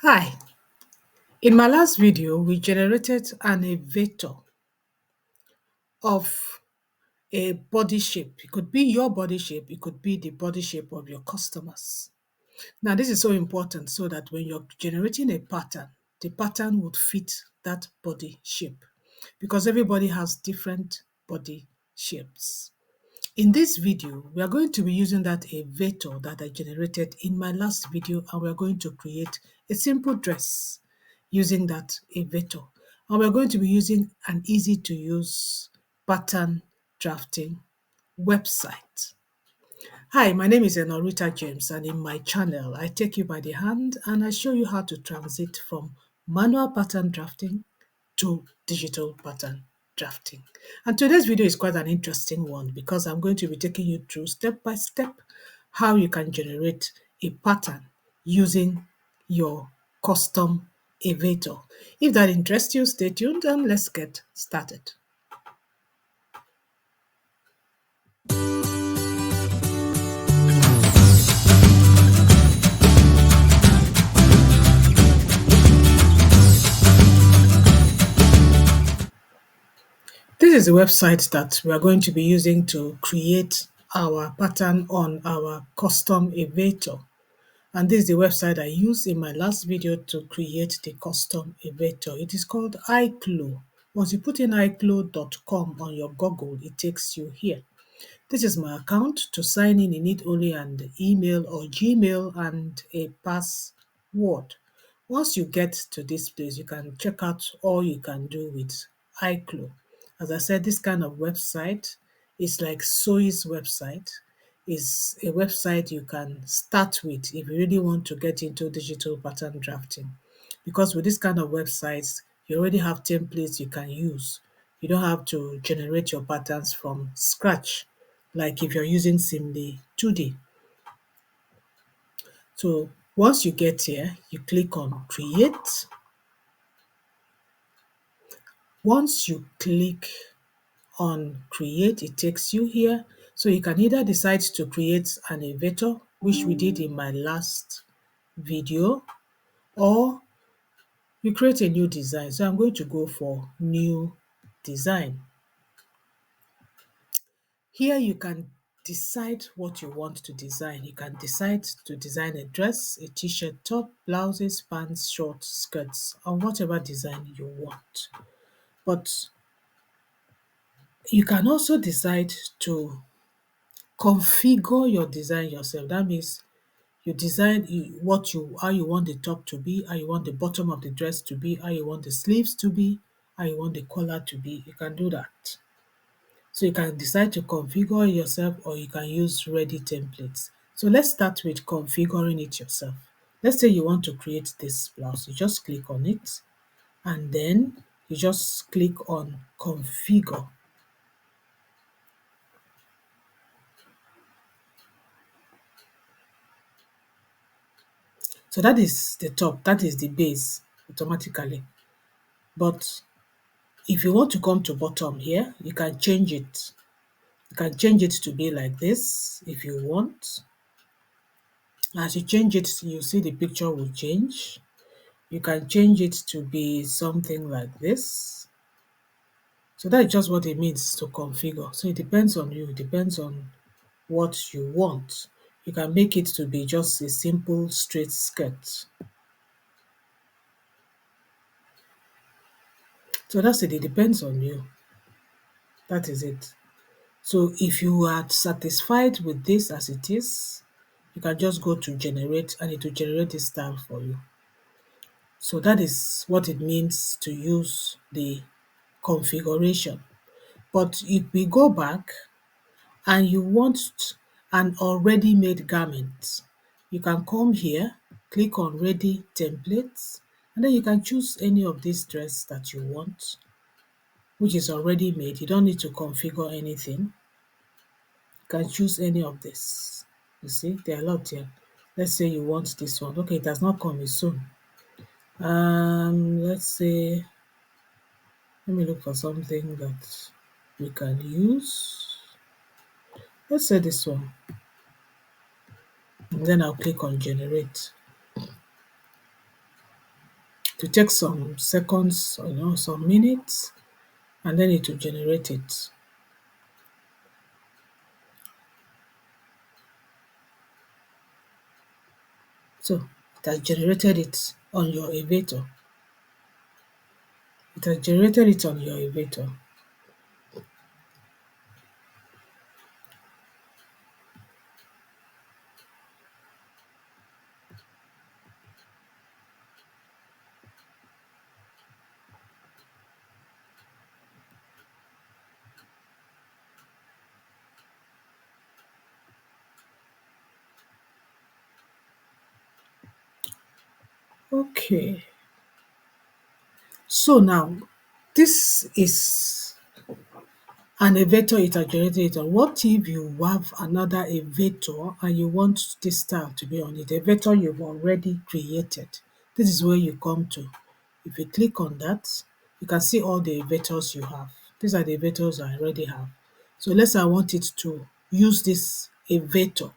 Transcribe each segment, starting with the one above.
Hi, in my last video, we generated an elevator of a body shape. It could be your body shape, it could be the body shape of your customers. Now, this is so important so that when you're generating a pattern, the pattern would fit that body shape because everybody has different body shapes. In this video, we are going to be using that elevator that I generated in my last video, and we're going to create a simple dress using that elevator. And we're going to be using an easy to use pattern drafting website. Hi, my name is Enorita James, and in my channel, I take you by the hand and I show you how to transit from manual pattern drafting to digital pattern drafting. And today's video is quite an interesting one because I'm going to be taking you through step by step how you can generate a pattern using your custom elevator. If that interests you, stay tuned and let's get started. This is the website that we are going to be using to create our pattern on our custom elevator. And this is the website I used in my last video to create the custom elevator. It is called iClue. Once you put in iClue.com on your Google, it takes you here. This is my account. To sign in, you need only an email or Gmail and a password. Once you get to this place, you can check out all you can do with iClue. As I said, this kind of website is like Soy's website. Is a website you can start with if you really want to get into digital pattern drafting. Because with this kind of websites, you already have templates you can use. You don't have to generate your patterns from scratch, like if you're using Simly 2D. So once you get here, you click on Create. Once you click on Create, it takes you here. So you can either decide to create an elevator, which we did in my last video, or you create a new design. So I'm going to go for New Design. Here you can decide what you want to design. You can decide to design a dress, a t-shirt, top, blouses, pants, shorts, skirts, or whatever design you want. But you can also decide to configure your design yourself. That means you design how you want the top to be, how you want the bottom of the dress to be, how you want the sleeves to be, how you want the collar to be. You can do that. So you can decide to configure it yourself or you can use ready templates. So let's start with configuring it yourself. Let's say you want to create this blouse. You just click on it and then you just click on configure. So that is the top, that is the base automatically. But if you want to come to bottom here, you can change it. You can change it to be like this if you want. As you change it, you see the picture will change. You can change it to be something like this. So that's just what it means to configure. So it depends on you, it depends on what you want. You can make it to be just a simple straight skirt. So that's it depends on you. That is it. So if you are satisfied with this as it is, you can just go to generate and it will generate this style for you. So that is what it means to use the configuration. But if we go back and you want an already made garment, you can come here, click on ready templates, and then you can choose any of these dress that you want, which is already made. You don't need to configure anything. You can choose any of this. You see, there are a lot here. Let's say you want this one. Okay, it has not come, it's soon. Let's say, let me look for something that we can use. Let's say this one. And then I'll click on generate. To take some seconds, some minutes, and then it will generate it. So it has generated it on your elevator. It has generated it on your elevator. Okay. So now, this is an elevator it has generated on. What if you have another elevator and you want this style to be on it? The elevator you've already created. This is where you come to. If you click on that, you can see all the elevators you have. These are the elevators I already have. So let's say I want it to use this elevator.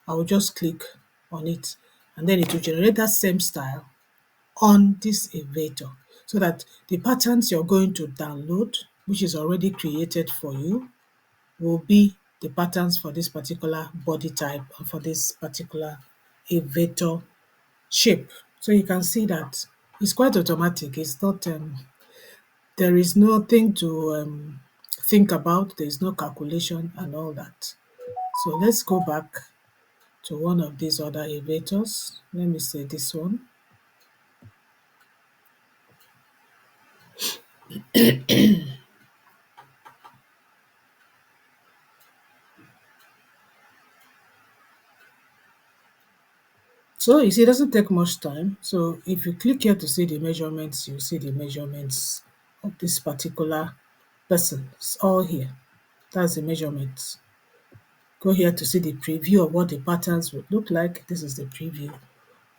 I will just click on it and then it will generate that same style on this elevator so that the patterns you're going to download, which is already created for you, will be the patterns for this particular body type and for this particular elevator shape. So you can see that it's quite automatic. It's not, there is nothing to think about. There is no calculation and all that. So let's go back to one of these other elevators. Let me say this one. So you see, it doesn't take much time. So if you click here to see the measurements, you see the measurements of this particular person. It's all here. That's the measurements. Go here to see the preview of what the patterns would look like. This is the preview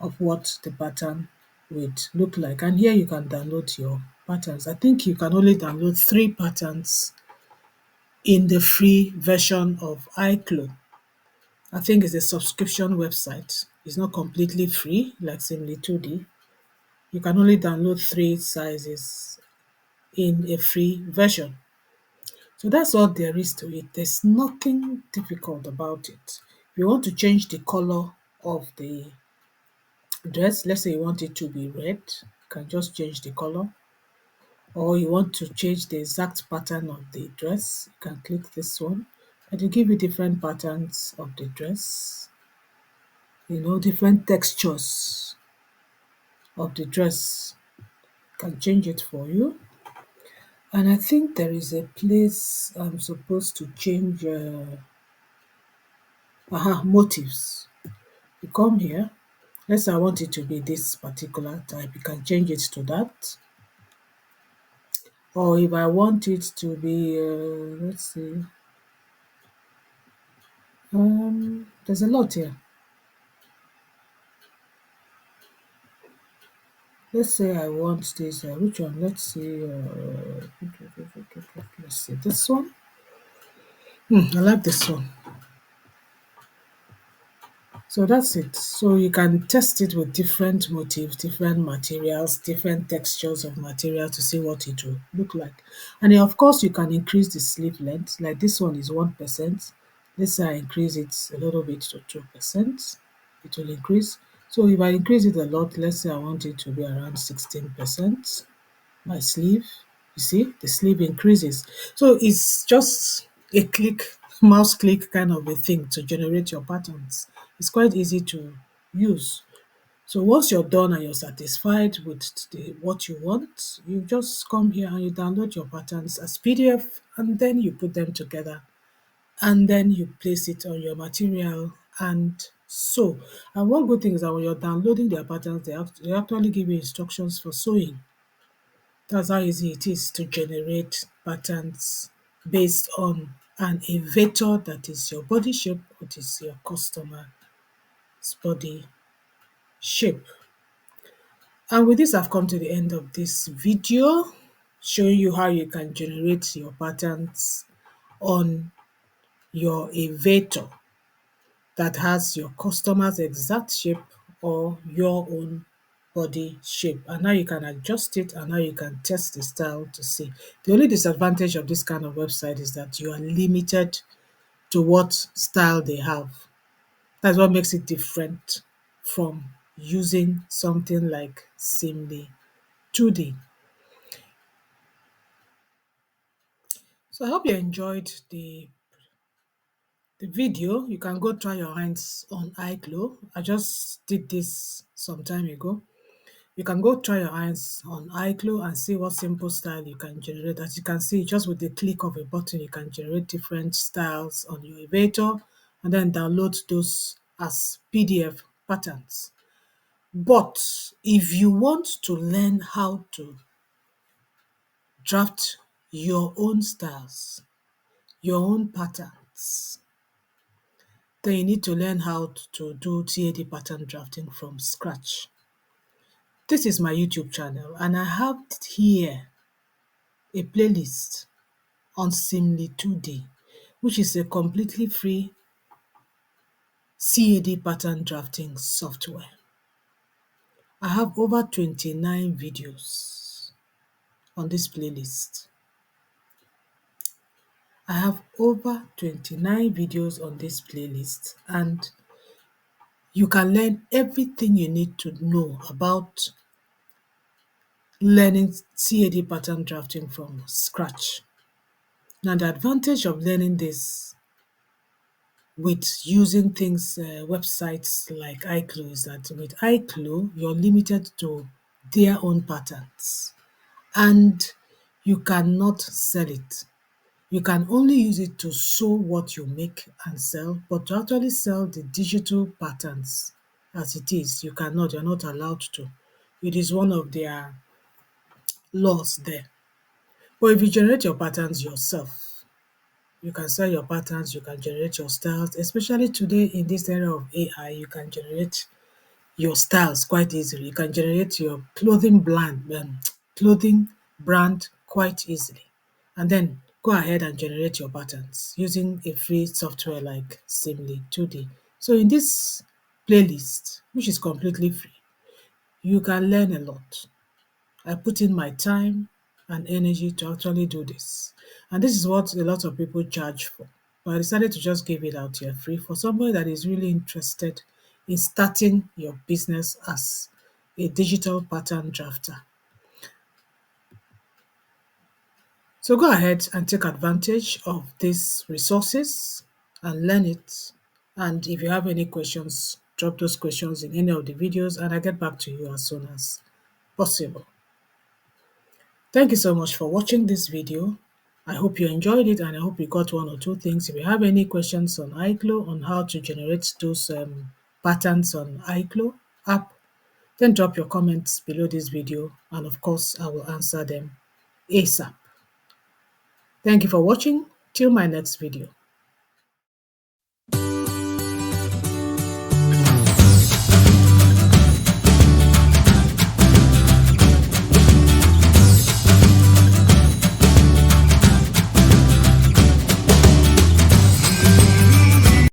of what the pattern would look like. And here you can download your patterns. I think you can only download 3 patterns in the free version of iCloud. I think it's a subscription website. It's not completely free like Simly 2D. You can only download 3 sizes in a free version. So that's all there is to it. There's nothing difficult about it. If you want to change the color of the dress, let's say you want it to be red, you can just change the color. Or you want to change the exact pattern of the dress, you can click this one. And it give you different patterns of the dress, different textures of the dress. Can change it for you. And I think there is a place I'm supposed to change motives. You come here. Let's say I want it to be this particular type. You can change it to that. Or if I want it to be, let's see, there's a lot here. Let's say I want this, which one? Let's see, this one. I like this one. So that's it. So you can test it with different motifs, different materials, different textures of material to see what it will look like. And then of course you can increase the sleeve length. Like this one is 1%. Let's say I increase it a little bit to 2%. It will increase. So if I increase it a lot, let's say I want it to be around 16%. My sleeve, you see, the sleeve increases. So it's just a click, mouse click kind of a thing to generate your patterns. It's quite easy to use. So once you're done and you're satisfied with what you want, you just come here and you download your patterns as PDF and then you put them together and then you place it on your material and sew. And one good thing is that when you're downloading their patterns, they actually give you instructions for sewing. That's how easy it is to generate patterns based on an elevator that is your body shape, what is your customer's body shape. And with this, I've come to the end of this video showing you how you can generate your patterns on your elevator that has your customer's exact shape or your own body shape. And now you can adjust it, and now you can test the style to see. The only disadvantage of this kind of website is that you are limited to what style they have. That's what makes it different from using something like Simly 2D. So I hope you enjoyed the video. You can go try your hands on iGlow. I just did this some time ago. You can go try your hands on iGlow and see what simple style you can generate. As you can see, just with the click of a button, you can generate different styles on your elevator and then download those as PDF patterns. But if you want to learn how to draft your own styles, your own patterns, then you need to learn how to do CAD pattern drafting from scratch. This is my YouTube channel, and I have here a playlist on Simly 2D, which is a completely free CAD pattern drafting software. I have over 29 videos on this playlist. I have over 29 videos on this playlist, and you can learn everything you need to know about learning CAD pattern drafting from scratch. Now, the advantage of learning this with using websites like iClue is that with iClue, you're limited to their own patterns and you cannot sell it. You can only use it to show what you make and sell, but to actually sell the digital patterns as it is, you're not allowed to. It is one of their laws there. But if you generate your patterns yourself, you can sell your patterns, you can generate your styles, especially today in this era of AI, you can generate your styles quite easily. You can generate your clothing brand quite easily. And then go ahead and generate your patterns using a free software like Simly 2D. So in this playlist, which is completely free, you can learn a lot. I put in my time and energy to actually do this. And this is what a lot of people charge for. But I decided to just give it out here free for somebody that is really interested in starting your business as a digital pattern drafter. So go ahead and take advantage of these resources and learn it. And if you have any questions, drop those questions in any of the videos and I'll get back to you as soon as possible. Thank you so much for watching this video. I hope you enjoyed it and I hope you got one or two things. If you have any questions on iGlow on how to generate those patterns on iGlow app, then drop your comments below this video and of course I will answer them ASAP. Thank you for watching. Till my next video.